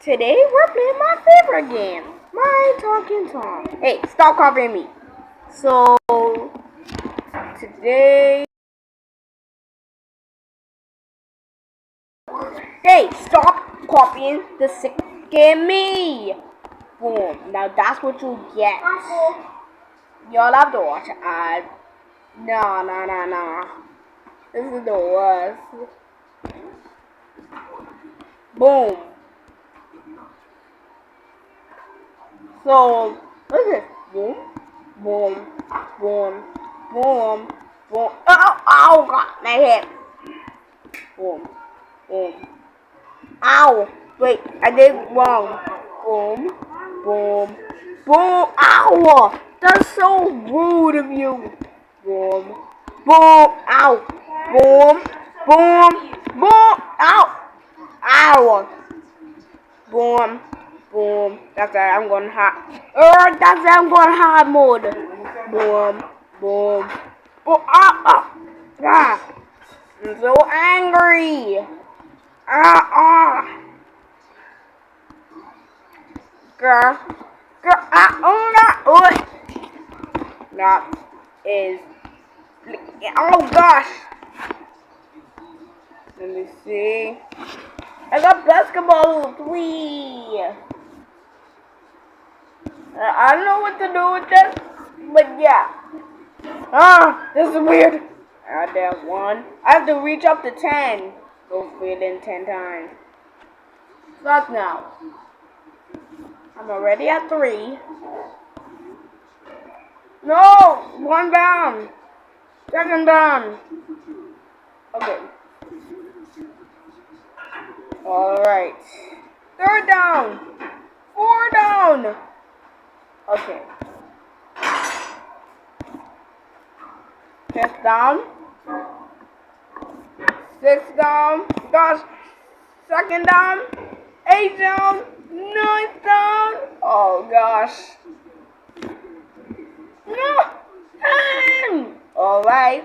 Today we're playing my favorite game, My Talking Tom. Hey, stop copying me. So today, hey, stop copying the second me. Boom. Now that's what you get. Y'all have to watch it. No. This is the worst. Boom. So, look at this. Boom, boom, boom, boom, boom. Ow, God, my head. Boom, boom. Ow. Wait, I did wrong. Boom, boom, boom. Ow. That's so rude of you. Boom, boom. Ow. Boom, boom, boom. Ow. Ow. Boom, boom. That's it. I'm going hot. That's it. I'm going hard mode. Boom, boom, boom. Ah. I'm so angry. Girl. That is. Oh gosh. Let me see. I got basketball 3. I don't know what to do with this, but yeah. This is weird. I did 1. I have to reach up to 10. Go feeling 10 times. Start now. I'm already at 3. No! 1 down. 2nd down. Okay. Alright. 3rd down. 4 down. Okay. 5th down. 6th down. Gosh. 2nd down. 8th down. 9th down. Oh gosh. No. Alright.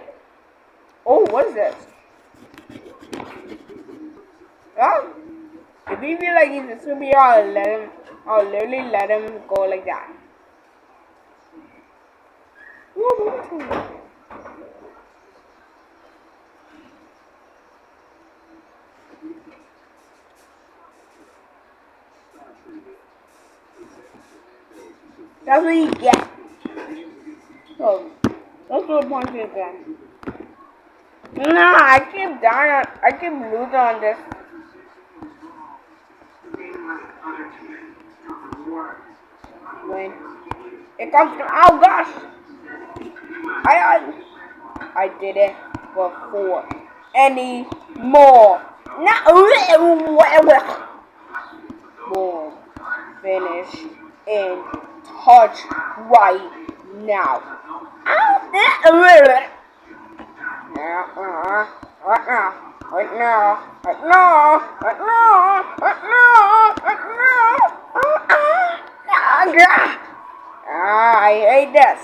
Oh, what is this? Oh. If he feel like he's a superhero, I'll literally let him go like that. That's what you get. So, let's do a punch again. Nah, I keep dying. I keep losing on this. Wait. It comes to. Oh gosh! I did it before. Any more? Boom. Finish in touch right now. I hate this.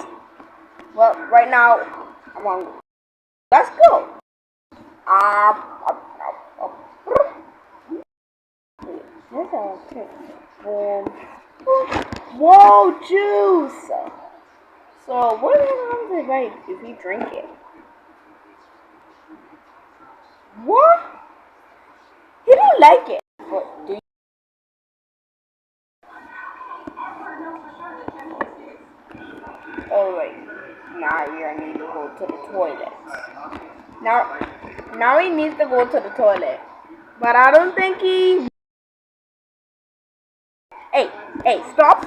Well, right now, I'm hungry. Let's go. Whoa, juice. So, what happens if he drink it? What? He don't like it. But do you? Oh wait. Now you need to go to the toilet. Now he needs to go to the toilet. But I don't think he. Hey, stop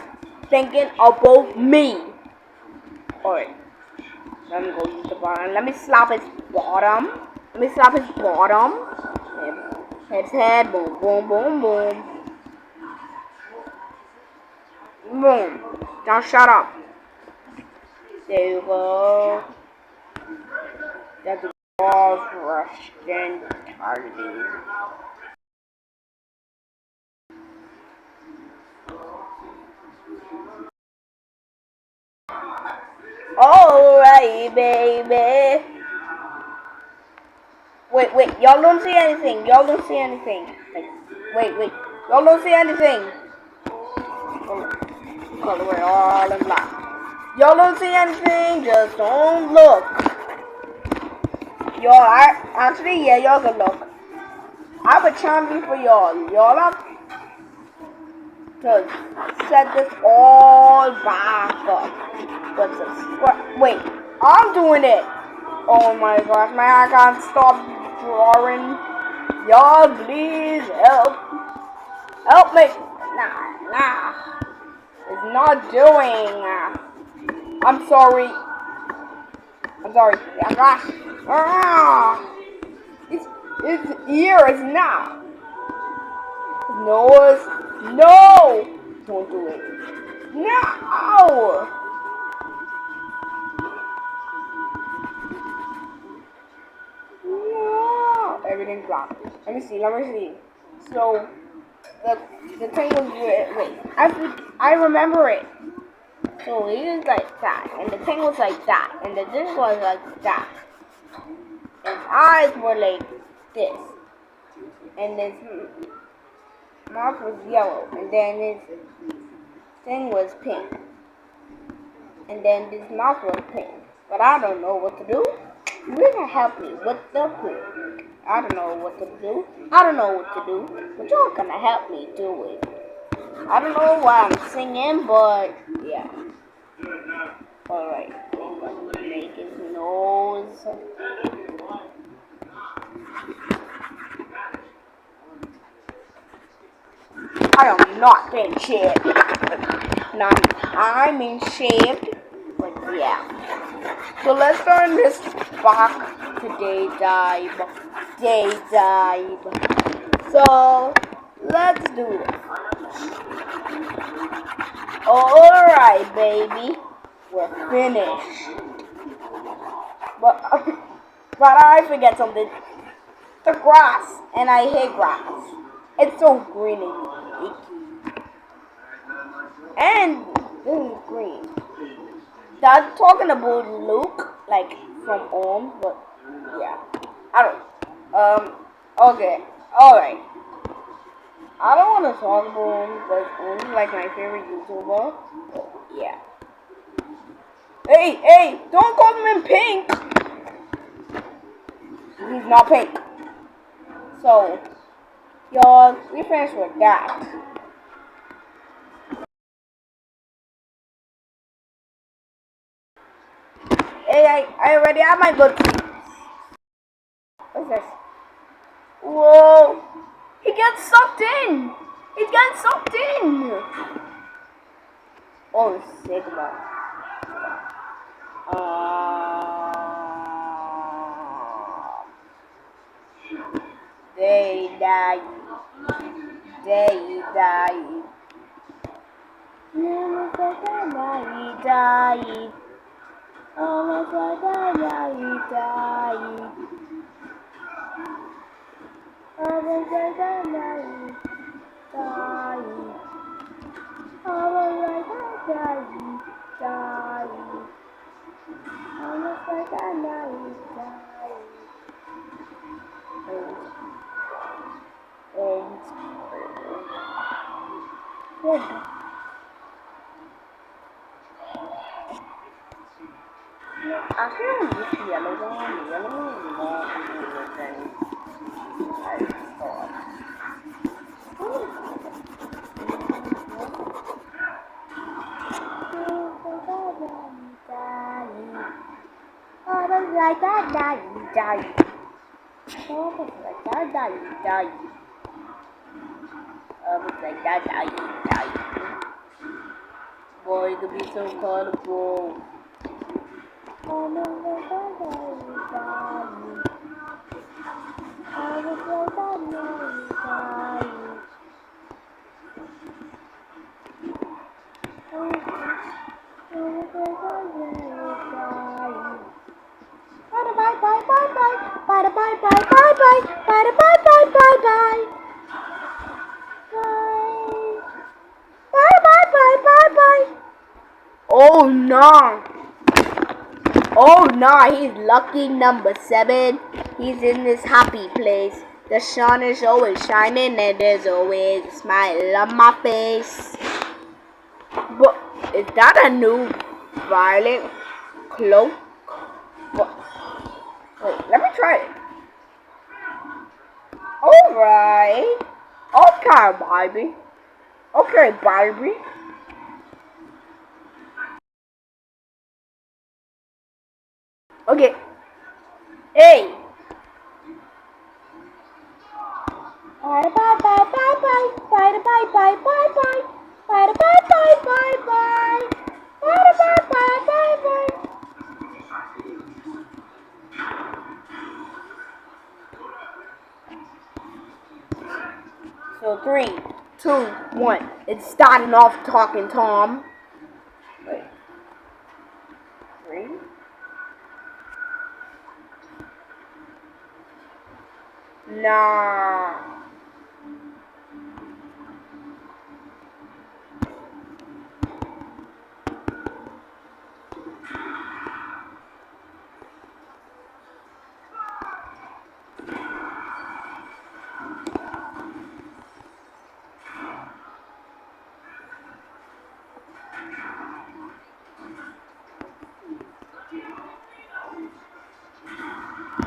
thinking about me. Alright. Let me go use the bottom. Let me slap his bottom. His head. Boom, boom, boom, boom. Boom. Now shut up. There you go. That's a ball Russian targeting. Alright, baby. Wait. Y'all don't see anything. Wait. Y'all don't see anything. Color it all in black. Y'all don't see anything, just don't look. Y'all, yeah, y'all can look. I have a challenge for y'all. Y'all have to set this all back up. Wait, I'm doing it. Oh my gosh, I can't stop drawing. Y'all, please help. Help me. Nah. It's not doing. I'm sorry. His ear is not. Nose. No. Don't do it. No. No. Everything's blocked. Let me see. So the thing was wait. I remember it. So it was like that, and the thing was like that, and the this was like that. His eyes were like this, and his mouth was yellow, and then his thing was pink, and then his mouth was pink. But I don't know what to do. You can help me with the poop. I don't know what to do. But you're gonna help me do it. I don't know why I'm singing, but yeah. Alright, I'm gonna make his nose. I am not being shaved. I mean shaved, but yeah. So let's turn this back to daytime. So let's do this. Alright, baby. We're finished. But I forget something. The grass. And I hate grass. It's so green and icky. And this is green. That's talking about Luke, like from but yeah. I don't okay. Alright. I don't want to talk about him because Om's like my favorite YouTuber. But yeah. Hey, don't call him in pink. He's not pink. So, y'all, we finished with that. Hey, I already have my good teeth. What's this? Whoa! He gets sucked in! Oh, Sigma. They die. I feel this yellow one more than I thought. Boy, it could be so colorful. Oh no, he's lucky number 7. He's in this happy place. The sun is always shining and there's always a smile on my face. But is that a new violet cloak? What? Wait, let me try it. Alright. Okay, Barbie. Okay, Barbie. Okay. Hey. Bye bye bye bye bye bye bye bye bye bye bye bye bye bye bye bye bye bye bye bye. So 3, 2, 1. It's starting off talking, Tom. Wait. 3. Nah.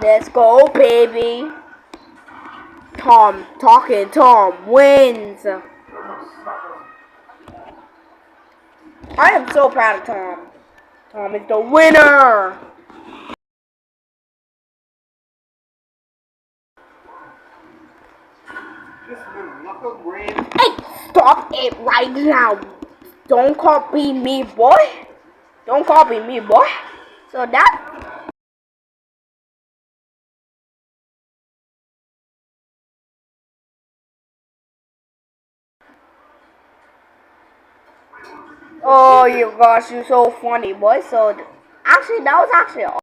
Let's go, baby. Tom, talking Tom wins. I am so proud of Tom. Tom is the winner. Hey, stop it right now. Don't copy me, boy. Don't copy me, boy. So that... Oh, you gosh, you're so funny, boy. So, actually, that was actually all.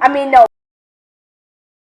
I mean, no.